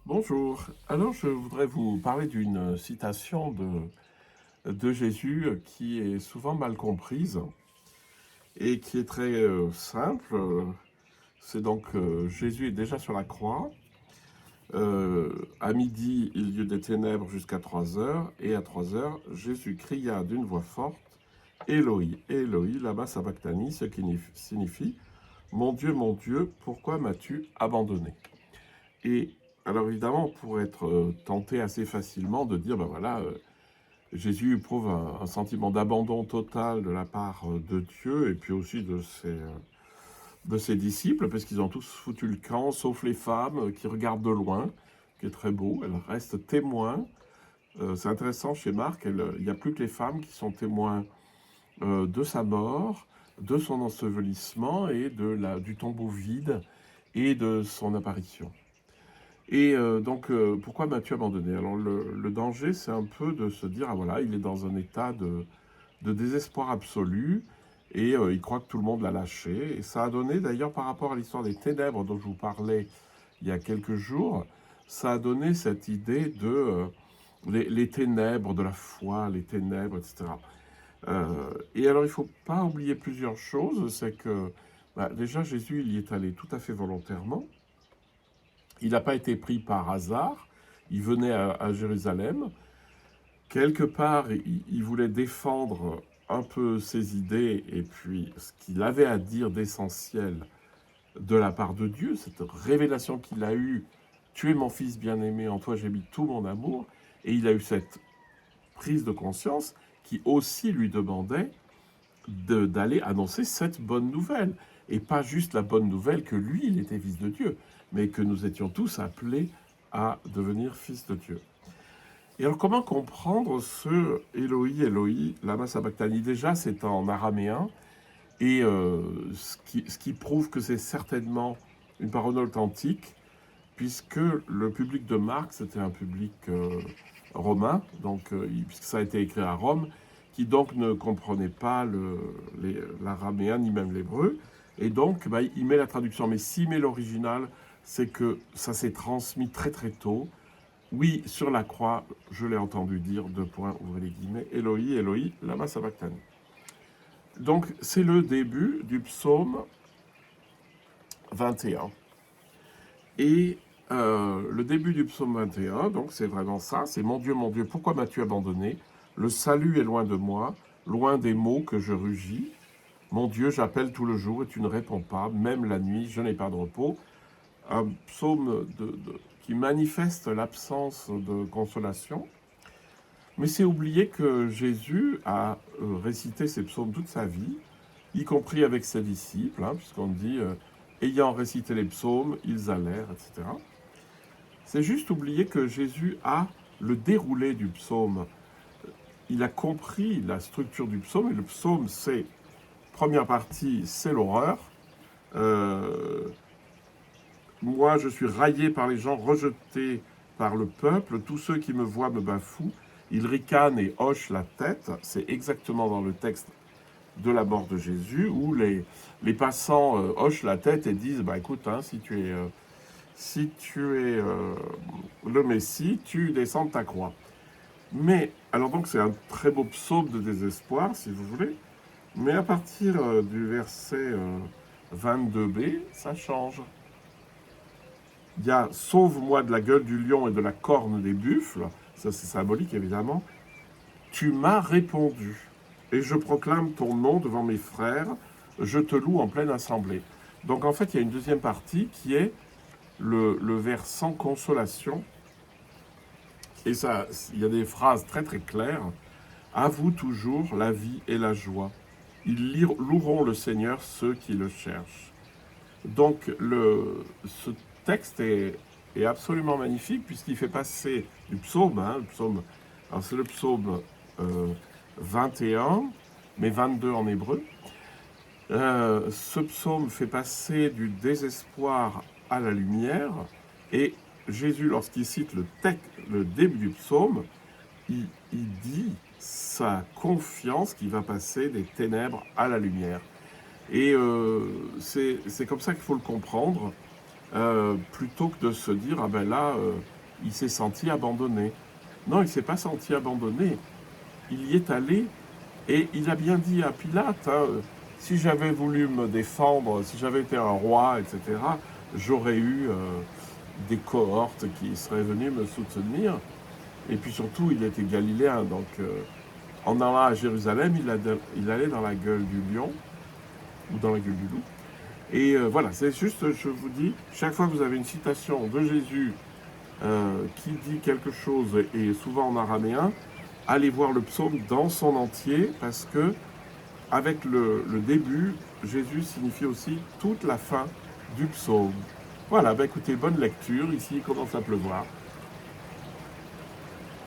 Bonjour. Alors, je voudrais vous parler d'une citation de Jésus qui est souvent mal comprise et qui est très simple. C'est donc Jésus est déjà sur la croix. À midi, il y eut des ténèbres jusqu'à 3 heures, et à 3 heures, Jésus cria d'une voix forte, Éloi, Éloi, lama sabachthani, ce qui signifie mon Dieu, pourquoi m'as-tu abandonné? Et alors évidemment, on pourrait être tenté assez facilement de dire, ben voilà, Jésus éprouve un sentiment d'abandon total de la part de Dieu et puis aussi de ses disciples, parce qu'ils ont tous foutu le camp, sauf les femmes qui regardent de loin, qui est très beau, elles restent témoins. C'est intéressant chez Marc, il n'y a plus que les femmes qui sont témoins de sa mort, de son ensevelissement et du tombeau vide et de son apparition. Et donc, pourquoi m'as-tu abandonné? Alors, le danger, c'est un peu de se dire, ah voilà, il est dans un état de désespoir absolu, et il croit que tout le monde l'a lâché. Et ça a donné, d'ailleurs, par rapport à l'histoire des ténèbres dont je vous parlais il y a quelques jours, ça a donné cette idée de les ténèbres de la foi, les ténèbres, etc. Et alors, il ne faut pas oublier plusieurs choses, c'est que déjà, Jésus, il y est allé tout à fait volontairement. Il n'a pas été pris par hasard. Il venait à Jérusalem. Quelque part, il voulait défendre un peu ses idées et puis ce qu'il avait à dire d'essentiel de la part de Dieu, cette révélation qu'il a eue, tu es mon fils bien-aimé, en toi j'ai mis tout mon amour, et il a eu cette prise de conscience qui aussi lui demandait d'aller annoncer cette bonne nouvelle. Et pas juste la bonne nouvelle que lui, il était fils de Dieu, mais que nous étions tous appelés à devenir fils de Dieu. Et alors, comment comprendre ce Eloi, Eloi, lama sabachthani? Déjà, c'est en araméen, et ce qui prouve que c'est certainement une parole authentique, puisque le public de Marc, c'était un public romain, donc puisque ça a été écrit à Rome, qui donc ne comprenait pas l'araméen ni même l'hébreu, et donc il met la traduction. Mais s'il met l'original, c'est que ça s'est transmis très très tôt. Oui, sur la croix, je l'ai entendu dire, deux points, ouvrez les guillemets, Eloi, Eloi, lama sabachthani. Donc c'est le début du psaume 21. Et le début du psaume 21, donc c'est vraiment ça, c'est mon Dieu, pourquoi m'as-tu abandonné? Le salut est loin de moi, loin des mots que je rugis. Mon Dieu, j'appelle tout le jour et tu ne réponds pas, même la nuit, je n'ai pas de repos. Un psaume qui manifeste l'absence de consolation. Mais c'est oublier que Jésus a récité ces psaumes toute sa vie, y compris avec ses disciples, hein, puisqu'on dit ayant récité les psaumes, ils allèrent, etc. C'est juste oublier que Jésus a le déroulé du psaume. Il a compris la structure du psaume, et le psaume, c'est, première partie, c'est l'horreur. Euh, Moi, je suis raillé par les gens, rejeté par le peuple. Tous ceux qui me voient me bafouent. Ils ricanent et hochent la tête. C'est exactement dans le texte de la mort de Jésus, où les passants hochent la tête et disent, bah écoute, hein, si tu es le Messie, tu descends de ta croix. Mais, alors donc c'est un très beau psaume de désespoir, si vous voulez, mais à partir du verset 22b, ça change. Il y a sauve-moi de la gueule du lion et de la corne des buffles, ça c'est symbolique évidemment, tu m'as répondu, et je proclame ton nom devant mes frères, je te loue en pleine assemblée. Donc en fait il y a une deuxième partie qui est le vers sans consolation, et ça, il y a des phrases très très claires. À vous toujours la vie et la joie. Ils loueront le Seigneur ceux qui le cherchent. Donc ce texte est absolument magnifique puisqu'il fait passer du psaume, hein, alors c'est le psaume euh, 21, mais 22 en hébreu. Ce psaume fait passer du désespoir à la lumière, et Jésus, lorsqu'il cite le début du psaume, il dit sa confiance qui va passer des ténèbres à la lumière. Et c'est comme ça qu'il faut le comprendre, plutôt que de se dire, ah ben là, il s'est senti abandonné. Non, il ne s'est pas senti abandonné. Il y est allé et il a bien dit à Pilate, hein, si j'avais voulu me défendre, si j'avais été un roi, etc., j'aurais eu des cohortes qui seraient venues me soutenir. Et puis surtout, il était galiléen, donc en allant à Jérusalem, il allait dans la gueule du lion, ou dans la gueule du loup. Et voilà, c'est juste, je vous dis, chaque fois que vous avez une citation de Jésus qui dit quelque chose, et souvent en araméen, allez voir le psaume dans son entier, parce que avec le début, Jésus signifie aussi toute la fin du psaume. Voilà, bah écoutez, bonne lecture, ici il commence à pleuvoir.